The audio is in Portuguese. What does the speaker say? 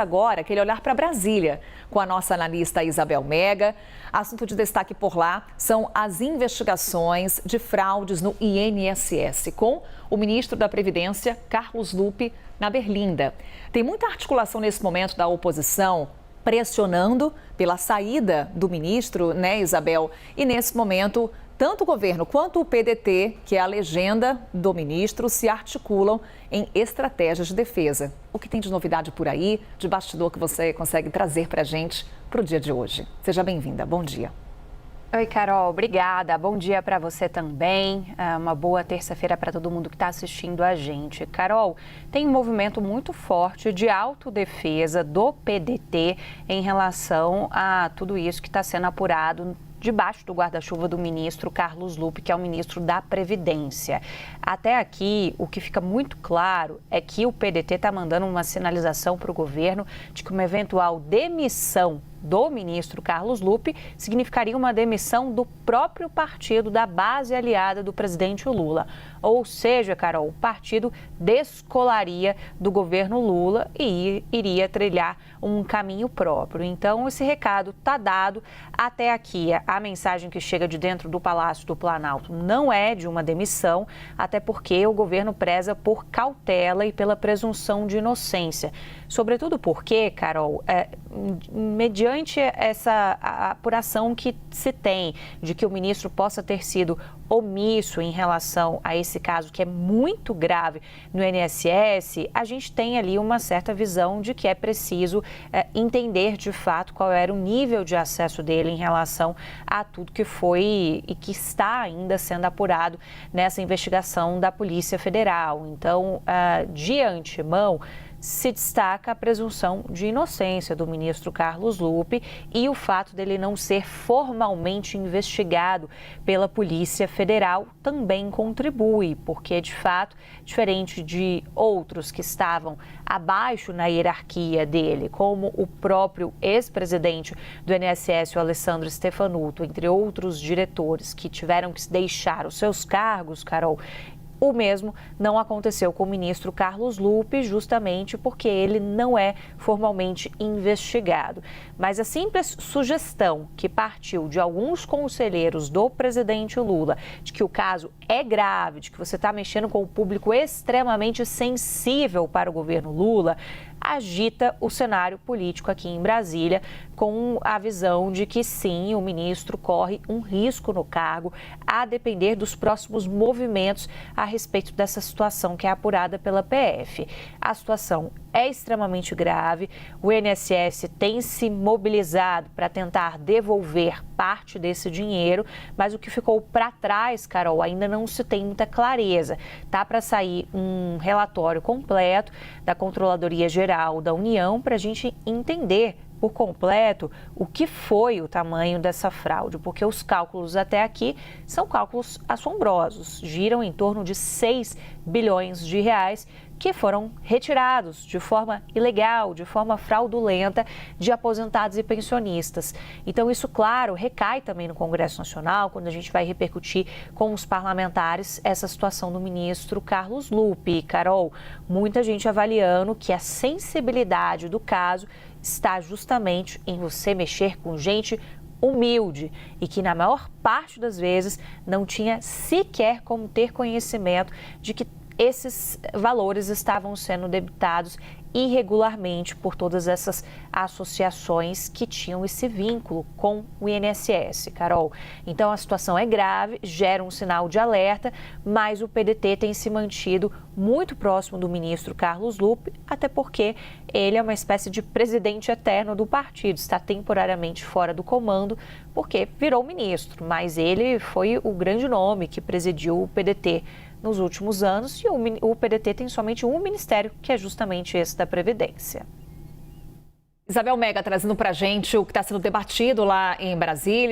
Agora, aquele olhar para Brasília, com a nossa analista Isabel Mega. Assunto de destaque por lá são as investigações de fraudes no INSS, com o ministro da Previdência, Carlos Lupe, na Berlinda. Tem muita articulação nesse momento da oposição, pressionando pela saída do ministro, né, Isabel? E nesse momento, tanto o governo quanto o PDT, que é a legenda do ministro, se articulam em estratégias de defesa. O que tem de novidade por aí, de bastidor, que você consegue trazer para a gente para o dia de hoje? Seja bem-vinda. Bom dia. Oi, Carol. Obrigada. Bom dia para você também. Uma boa terça-feira para todo mundo que está assistindo a gente. Carol, tem um movimento muito forte de autodefesa do PDT em relação a tudo isso que está sendo apurado debaixo do guarda-chuva do ministro Carlos Lupe, que é o ministro da Previdência. Até aqui, o que fica muito claro é que o PDT está mandando uma sinalização para o governo de que uma eventual demissão do ministro Carlos Lupe significaria uma demissão do próprio partido, da base aliada do presidente Lula. Ou seja, Carol, o partido descolaria do governo Lula e iria trilhar um caminho próprio. Então, esse recado está dado. Até aqui, a mensagem que chega de dentro do Palácio do Planalto não é de uma demissão, até porque o governo preza por cautela e pela presunção de inocência. Sobretudo porque, Carol, mediante essa apuração que se tem de que o ministro possa ter sido omisso em relação a esse caso, que é muito grave no INSS, a gente tem ali uma certa visão de que é preciso entender de fato qual era o nível de acesso dele em relação a tudo que foi e que está ainda sendo apurado nessa investigação da Polícia Federal. Então, de antemão, se destaca a presunção de inocência do ministro Carlos Lupe e o fato dele não ser formalmente investigado pela Polícia Federal também contribui, porque, de fato, diferente de outros que estavam abaixo na hierarquia dele, como o próprio ex-presidente do INSS, o Alessandro Stefanuto, entre outros diretores que tiveram que deixar os seus cargos, Carol, o mesmo não aconteceu com o ministro Carlos Lupe, justamente porque ele não é formalmente investigado. Mas a simples sugestão que partiu de alguns conselheiros do presidente Lula, de que o caso é grave, de que você está mexendo com o público extremamente sensível para o governo Lula, agita o cenário político aqui em Brasília, com a visão de que sim, o ministro corre um risco no cargo, a depender dos próximos movimentos a respeito dessa situação que é apurada pela PF. A situação é extremamente grave, o INSS tem se mobilizado para tentar devolver parte desse dinheiro, mas o que ficou para trás, Carol, ainda não se tem muita clareza. Tá para sair um relatório completo da Controladoria Geral da União para a gente entender por completo o que foi o tamanho dessa fraude, porque os cálculos até aqui são cálculos assombrosos, giram em torno de 6 bilhões de reais que foram retirados de forma ilegal, de forma fraudulenta, de aposentados e pensionistas. Então, isso, claro, recai também no Congresso Nacional, quando a gente vai repercutir com os parlamentares essa situação do ministro Carlos Lupe. E, Carol, muita gente avaliando que a sensibilidade do caso está justamente em você mexer com gente humilde e que, na maior parte das vezes, não tinha sequer como ter conhecimento de que esses valores estavam sendo debitados irregularmente por todas essas associações que tinham esse vínculo com o INSS, Carol. Então, a situação é grave, gera um sinal de alerta, mas o PDT tem se mantido muito próximo do ministro Carlos Lupe, até porque ele é uma espécie de presidente eterno do partido, está temporariamente fora do comando, porque virou ministro, mas ele foi o grande nome que presidiu o PDT nos últimos anos, e o PDT tem somente um ministério, que é justamente esse da Previdência. Isabel Mega trazendo para a gente o que está sendo debatido lá em Brasília.